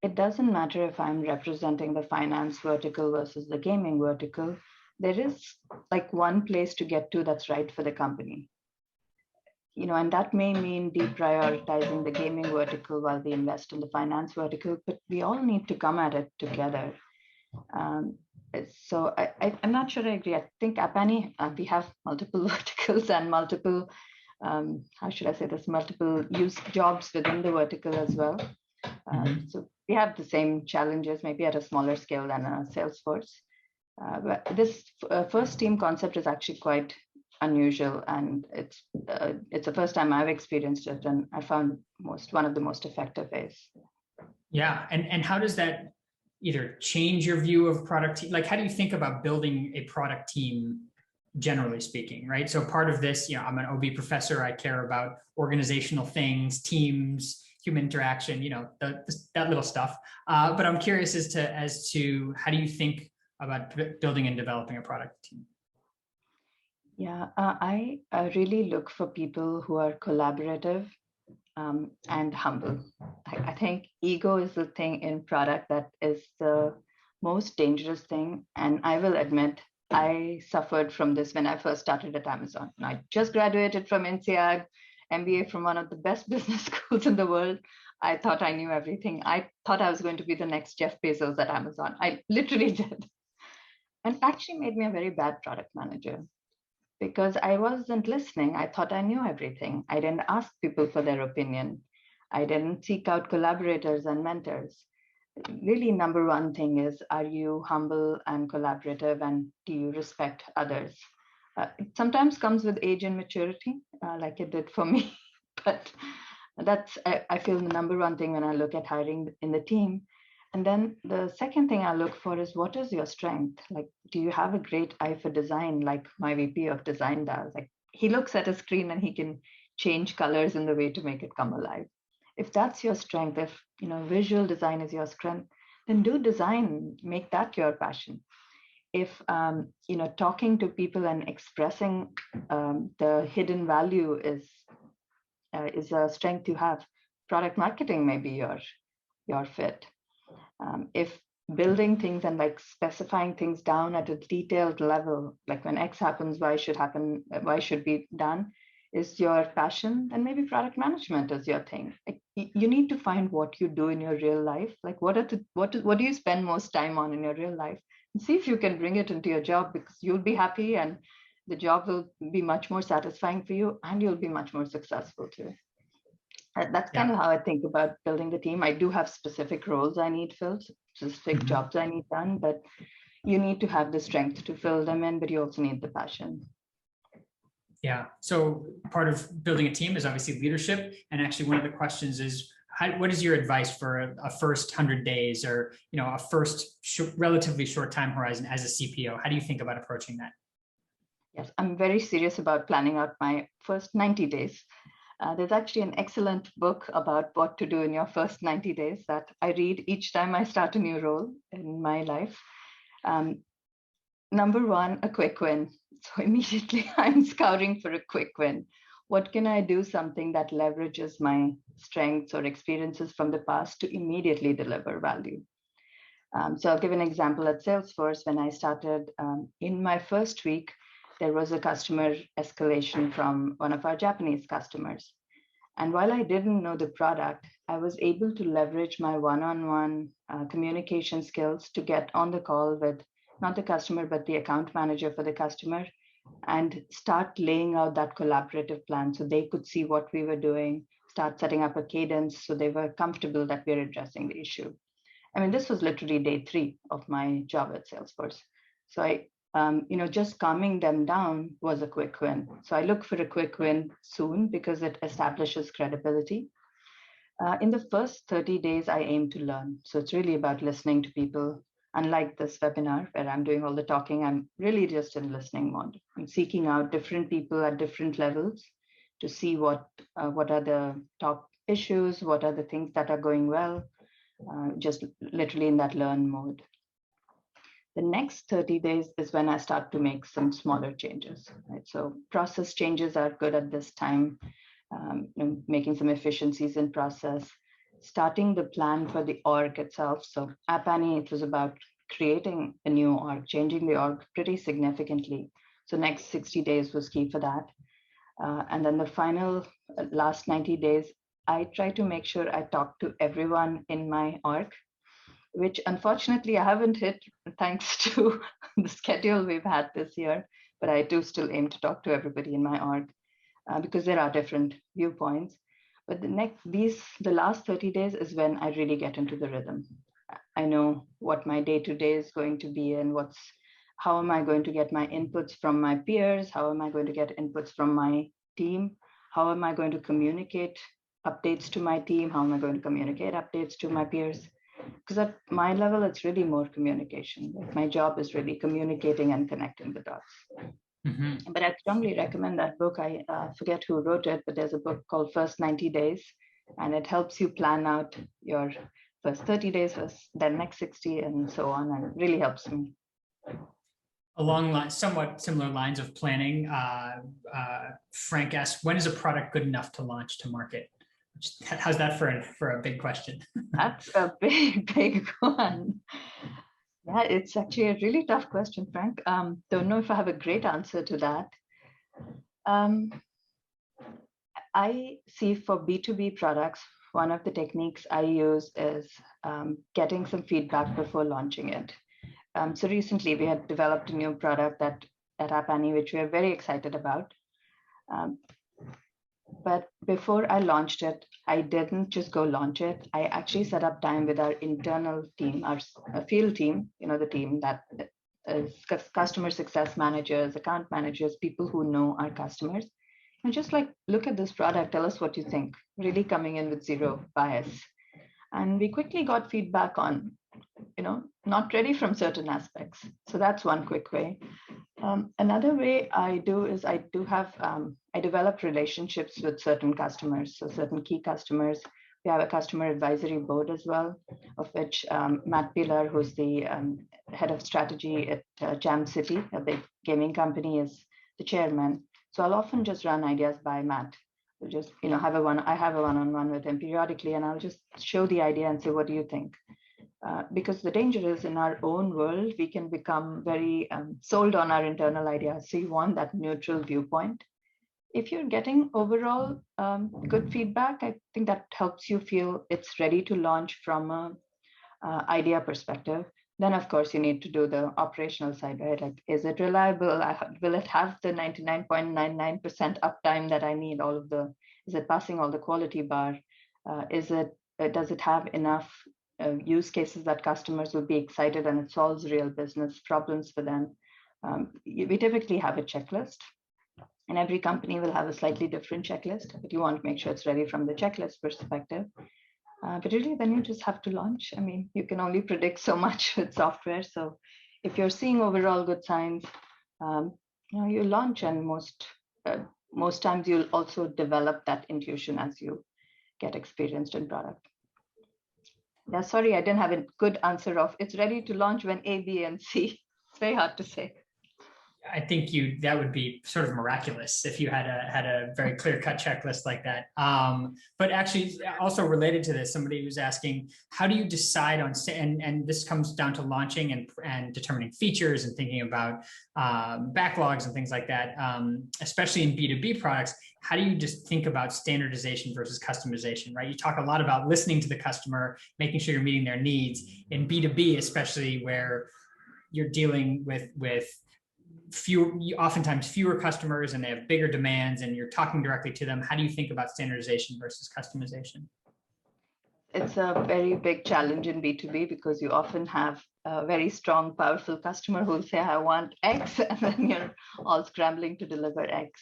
[SPEAKER 2] it doesn't matter if I'm representing the finance vertical versus the gaming vertical. There is like one place to get to that's right for the company. You know, and that may mean deprioritizing the gaming vertical while we invest in the finance vertical, but we all need to come at it together. So I'm not sure I agree. I think Appany, we have multiple verticals and multiple, how should I say this, multiple use jobs within the vertical as well. So we have the same challenges, maybe at a smaller scale than a Salesforce. But this first team concept is actually quite unusual, and it's the first time I've experienced it, and I found one of the most effective ways.
[SPEAKER 1] Yeah, and how does that either change your view of product? Like, how do you think about building a product team, generally speaking, right? So part of this, you know, I'm an OB professor. I care about organizational things, teams, human interaction, you know, that little stuff. But I'm curious as to how do you think about building and developing a product team?
[SPEAKER 2] Yeah, I really look for people who are collaborative and humble. I think ego is the thing in product that is the most dangerous thing. And I will admit, I suffered from this when I first started at Amazon. I just graduated from INSEAD, MBA from one of the best business schools in the world. I thought I knew everything. I thought I was going to be the next Jeff Bezos at Amazon. I literally did. And actually made me a very bad product manager because I wasn't listening. I thought I knew everything. I didn't ask people for their opinion. I didn't seek out collaborators and mentors. Really, number one thing is, are you humble and collaborative, and do you respect others? It sometimes comes with age and maturity, like it did for me. But that's, I feel, the number one thing when I look at hiring in the team. And then the second thing I look for is, what is your strength? Like, do you have a great eye for design, like my VP of design does? Like, he looks at a screen and he can change colors in the way to make it come alive. If that's your strength, if, you know, visual design is your strength, then do design, make that your passion. If, you know, talking to people and expressing the hidden value is a strength you have, product marketing may be your fit. If building things and like specifying things down at a detailed level, like when X happens, Y should be done, is your passion, then maybe product management is your thing. Like, you need to find what you do in your real life. Like, what do you spend most time on in your real life, and see if you can bring it into your job, because you'll be happy and the job will be much more satisfying for you, and you'll be much more successful too. That's kind of how I think about building the team. I do have specific roles I need filled, specific jobs I need done, but you need to have the strength to fill them in, but you also need the passion.
[SPEAKER 1] Yeah. So part of building a team is obviously leadership. And actually one of the questions is, what is your advice for a first 100 days or, a first relatively short time horizon as a CPO? How do you think about approaching that?
[SPEAKER 2] Yes, I'm very serious about planning out my first 90 days. There's actually an excellent book about what to do in your first 90 days that I read each time I start a new role in my life. Number one, a quick win. So immediately I'm scouring for a quick win. What can I do something that leverages my strengths or experiences from the past to immediately deliver value? So I'll give an example at Salesforce. When I started in my first week, there was a customer escalation from one of our Japanese customers. And while I didn't know the product, I was able to leverage my one-on-one communication skills to get on the call with not the customer, but the account manager for the customer and start laying out that collaborative plan so they could see what we were doing, start setting up a cadence so they were comfortable that we're addressing the issue. I mean, this was literally day 3 of my job at Salesforce. So I, just calming them down was a quick win. So I look for a quick win soon because it establishes credibility. In the first 30 days, I aim to learn. So it's really about listening to people. Unlike this webinar where I'm doing all the talking, I'm really just in listening mode. I'm seeking out different people at different levels to see what are the top issues, what are the things that are going well, just literally in that learn mode. The next 30 days is when I start to make some smaller changes. Right? So process changes are good at this time, making some efficiencies in process, starting the plan for the org itself. So Appany, it was about creating a new org, changing the org pretty significantly. So next 60 days was key for that. And then the final last 90 days, I try to make sure I talk to everyone in my org, which unfortunately I haven't hit thanks to the schedule we've had this year, but I do still aim to talk to everybody in my org because there are different viewpoints. But the last 30 days is when I really get into the rhythm. I know what my day-to-day is going to be and how am I going to get my inputs from my peers? How am I going to get inputs from my team? How am I going to communicate updates to my team? How am I going to communicate updates to my peers? Because at my level, it's really more communication. My job is really communicating and connecting the dots. Mm-hmm. But I strongly recommend that book. I forget who wrote it, but there's a book called First 90 Days, and it helps you plan out your first 30 days, then next 60, and so on, and it really helps me.
[SPEAKER 1] Along somewhat similar lines of planning, Frank asked, when is a product good enough to launch to market? How's that for a big question?
[SPEAKER 2] That's a big one. Yeah, it's actually a really tough question, Frank. Don't know if I have a great answer to that. I see for B2B products, one of the techniques I use is getting some feedback before launching it. So recently we had developed a new product at Appany, which we are very excited about. But before I launched it, I didn't just go launch it. I actually set up time with our internal team, our field team, the team that is customer success managers, account managers, people who know our customers. And just like, look at this product, tell us what you think, really coming in with zero bias. And we quickly got feedback on, not ready from certain aspects. So that's one quick way. Another way I do is I develop relationships with certain customers, so certain key customers. We have a customer advisory board as well, of which Matt Pilar, who's the head of strategy at Jam City, a big gaming company, is the chairman. So I'll often just run ideas by Matt. We'll just, I have a one-on-one with him periodically, and I'll just show the idea and say, what do you think? Because the danger is in our own world, we can become very sold on our internal ideas. So you want that neutral viewpoint. If you're getting overall good feedback, I think that helps you feel it's ready to launch from an idea perspective. Then, of course, you need to do the operational side, right? Like, is it reliable? Will it have the 99.99% uptime that I need? Is it passing all the quality bar? Does it have enough use cases that customers will be excited and it solves real business problems for them? We typically have a checklist. And every company will have a slightly different checklist, but you want to make sure it's ready from the checklist perspective. But really, then you just have to launch. I mean, you can only predict so much with software. So if you're seeing overall good signs, you launch, and most times you'll also develop that intuition as you get experienced in product. Yeah, sorry, I didn't have a good answer of it's ready to launch when A, B, and C. It's very hard to say.
[SPEAKER 1] I think that would be sort of miraculous if you had a very clear-cut checklist like that. But actually, also related to this, somebody was asking, how do you decide on, and this comes down to launching and determining features and thinking about backlogs and things like that, especially in B2B products. How do you just think about standardization versus customization, right? You talk a lot about listening to the customer, making sure you're meeting their needs. In B2B, especially where you're dealing with oftentimes fewer customers and they have bigger demands and you're talking directly to them. How do you think about standardization versus customization?
[SPEAKER 2] It's a very big challenge in B2B because you often have a very strong, powerful customer who will say, I want X, and then you're all scrambling to deliver X.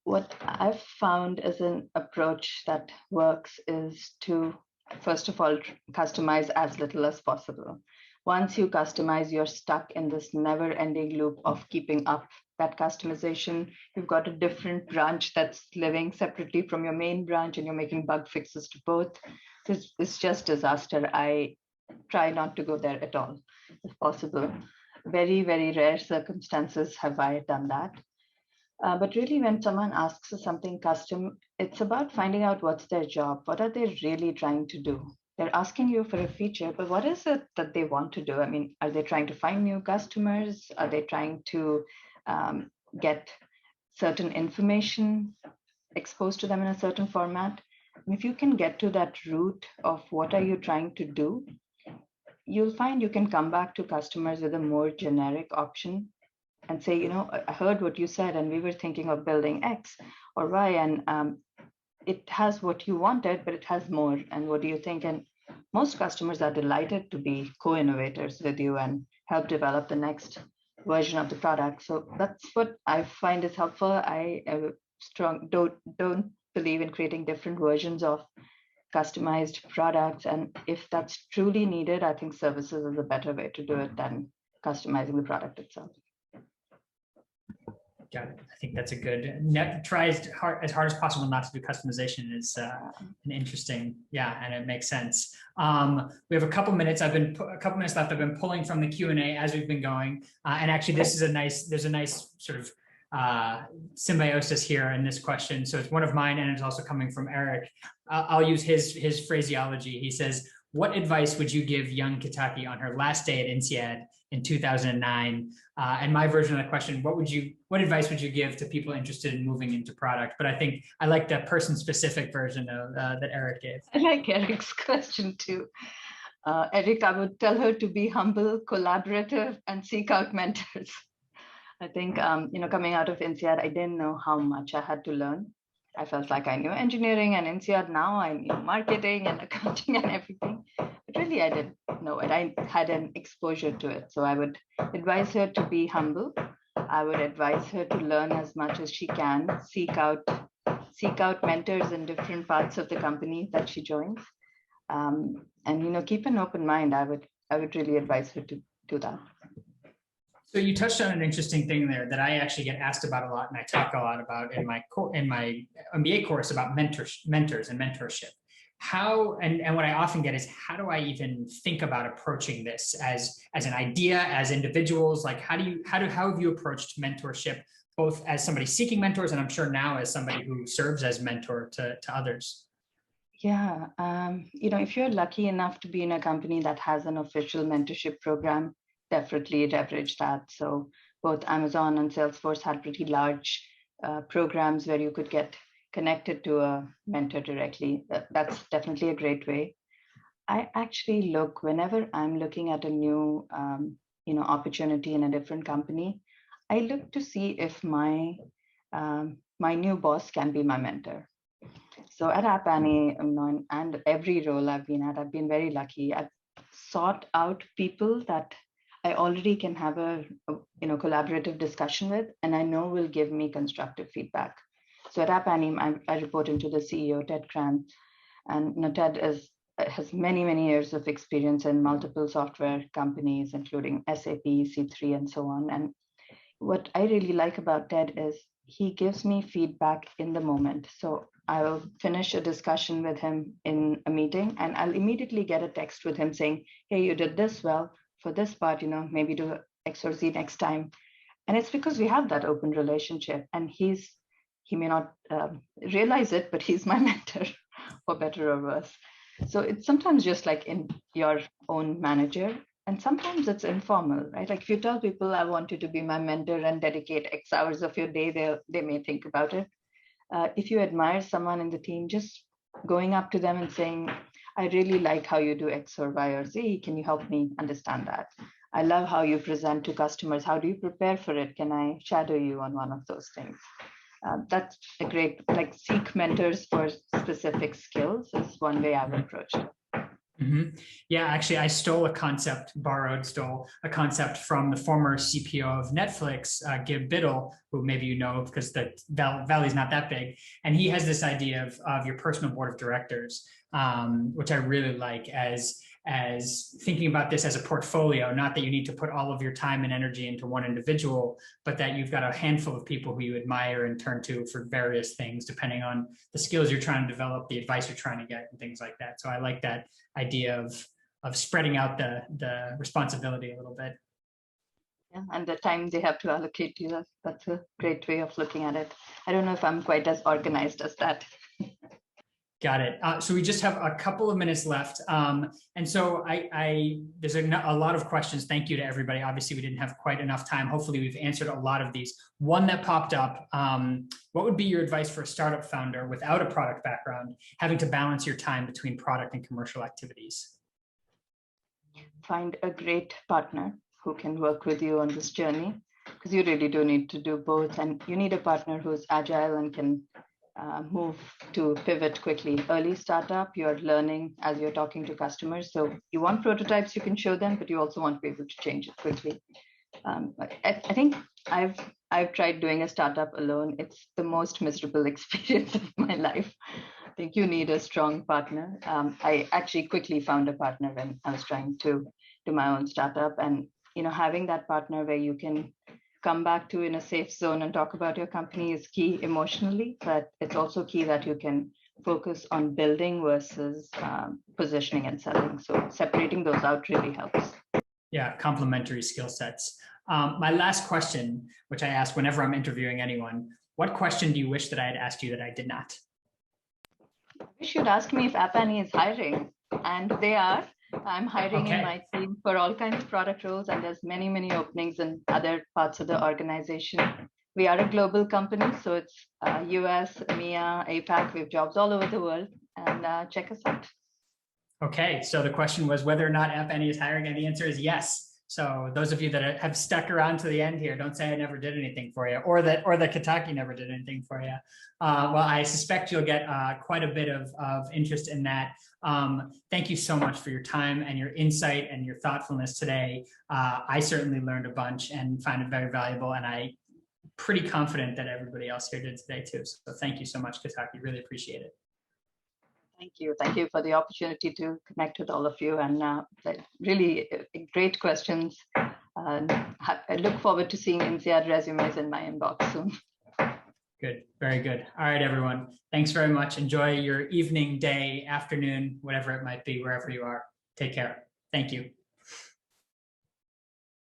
[SPEAKER 2] What I've found as an approach that works is to, first of all, customize as little as possible. Once you customize, you're stuck in this never-ending loop of keeping up that customization. You've got a different branch that's living separately from your main branch, and you're making bug fixes to both. So it's just disaster. I try not to go there at all, if possible. Very, very rare circumstances have I done that. But really, when someone asks for something custom, it's about finding out what's their job. What are they really trying to do? They're asking you for a feature, but what is it that they want to do? I mean, are they trying to find new customers? Are they trying to get certain information exposed to them in a certain format? And if you can get to that root of what are you trying to do, you'll find you can come back to customers with a more generic option and say, I heard what you said, and we were thinking of building X or Y, and it has what you wanted, but it has more. And what do you think? And most customers are delighted to be co-innovators with you and help develop the next version of the product. So that's what I find is helpful. I don't believe in creating different versions of customized products. And if that's truly needed, I think services is a better way to do it than customizing the product itself.
[SPEAKER 1] Got it. I think that's a good, try as hard as possible not to do customization is an interesting, and it makes sense. We have a couple minutes. A couple minutes left. I've been pulling from the Q&A as we've been going. And actually there's a nice sort of symbiosis here in this question. So it's one of mine and it's also coming from Eric. I'll use his phraseology. He says, what advice would you give young Kitaki on her last day at INSEAD in 2009? And my version of the question, what advice would you give to people interested in moving into product? But I think I like the person-specific version of that Eric gave.
[SPEAKER 2] I like Eric's question too. Eric, I would tell her to be humble, collaborative, and seek out mentors. I think, coming out of INSEAD, I didn't know how much I had to learn. I felt like I knew engineering and INSEAD. Now I knew marketing and accounting and everything. But really, I didn't know it. I had an exposure to it. So I would advise her to be humble. I would advise her to learn as much as she can, seek out mentors in different parts of the company that she joins. And keep an open mind. I would really advise her to do that.
[SPEAKER 1] So you touched on an interesting thing there that I actually get asked about a lot, and I talk a lot about in my MBA course about mentors and mentorship. How and what I often get is, how do I even think about approaching this as an idea, as individuals? Like, how have you approached mentorship, both as somebody seeking mentors, and I'm sure now as somebody who serves as mentor to others?
[SPEAKER 2] Yeah, if you're lucky enough to be in a company that has an official mentorship program, definitely leverage that. So both Amazon and Salesforce had pretty large programs where you could get connected to a mentor directly. That's definitely a great way. I actually look, whenever I'm looking at a new opportunity in a different company, I look to see if my new boss can be my mentor. So at Appany, and every role I've been at, I've been very lucky. I've sought out people that I already can have a collaborative discussion with, and I know will give me constructive feedback. So at Appany, I report into the CEO, Ted Cran, and Ted has many years of experience in multiple software companies, including SAP, C3, and so on. And what I really like about Ted is he gives me feedback in the moment. So I'll finish a discussion with him in a meeting, and I'll immediately get a text with him saying, hey, you did this well for this part, maybe do X or Z next time. And it's because we have that open relationship, and he may not realize it, but he's my mentor, for better or worse. So it's sometimes just like in your own manager, and sometimes it's informal, right? Like if you tell people, I want you to be my mentor and dedicate X hours of your day, they may think about it. If you admire someone in the team, just going up to them and saying, I really like how you do X or Y or Z. Can you help me understand that? I love how you present to customers. How do you prepare for it? Can I shadow you on one of those things? That's a great, like, seek mentors for specific skills is one way I've approached it.
[SPEAKER 1] Mm-hmm. Yeah, actually, I stole a concept from the former CPO of Netflix, Gib Biddle, who maybe you know because the Valley's not that big. And he has this idea of your personal board of directors, which I really like as thinking about this as a portfolio, not that you need to put all of your time and energy into one individual, but that you've got a handful of people who you admire and turn to for various things, depending on the skills you're trying to develop, the advice you're trying to get, and things like that. So I like that idea of spreading out the responsibility a little bit.
[SPEAKER 2] Yeah, and the time they have to allocate to you, that's a great way of looking at it. I don't know if I'm quite as organized as that.
[SPEAKER 1] Got it. So we just have a couple of minutes left. And so there's a lot of questions. Thank you to everybody. Obviously, we didn't have quite enough time. Hopefully, we've answered a lot of these. One that popped up, what would be your advice for a startup founder without a product background, having to balance your time between product and commercial activities?
[SPEAKER 2] Find a great partner who can work with you on this journey, because you really do need to do both. And you need a partner who's agile and can move to pivot quickly. Early startup, you're learning as you're talking to customers. So you want prototypes you can show them, but you also want to be able to change it quickly. I think I've tried doing a startup alone. It's the most miserable experience of my life. I think you need a strong partner. I actually quickly found a partner when I was trying to do my own startup, and having that partner where you can come back to in a safe zone and talk about your company is key emotionally, but it's also key that you can focus on building versus positioning and selling. So separating those out really helps.
[SPEAKER 1] Yeah, complementary skill sets. My last question, which I ask whenever I'm interviewing anyone, what question do you wish that I had asked you that I did not?
[SPEAKER 2] I wish you'd asked me if Appany is hiring, and they are. I'm hiring in my team for all kinds of product roles, and there's many openings in other parts of the organization. We are a global company, so it's US, EMEA, APAC. We have jobs all over the world, and check us out.
[SPEAKER 1] Okay, so the question was whether or not Appany is hiring, and the answer is yes. So those of you that have stuck around to the end here, don't say I never did anything for you, or that Kitaki never did anything for you. Well, I suspect you'll get quite a bit of interest in that. Thank you so much for your time and your insight and your thoughtfulness today. I certainly learned a bunch and found it very valuable, and I'm pretty confident that everybody else here did today too. So thank you so much, Kitaki. Really appreciate it.
[SPEAKER 2] Thank you. Thank you for the opportunity to connect with all of you, and really great questions. I look forward to seeing INSEAD resumes in my inbox soon.
[SPEAKER 1] Good. Very good. All right, everyone. Thanks very much. Enjoy your evening, day, afternoon, whatever it might be, wherever you are. Take care. Thank you.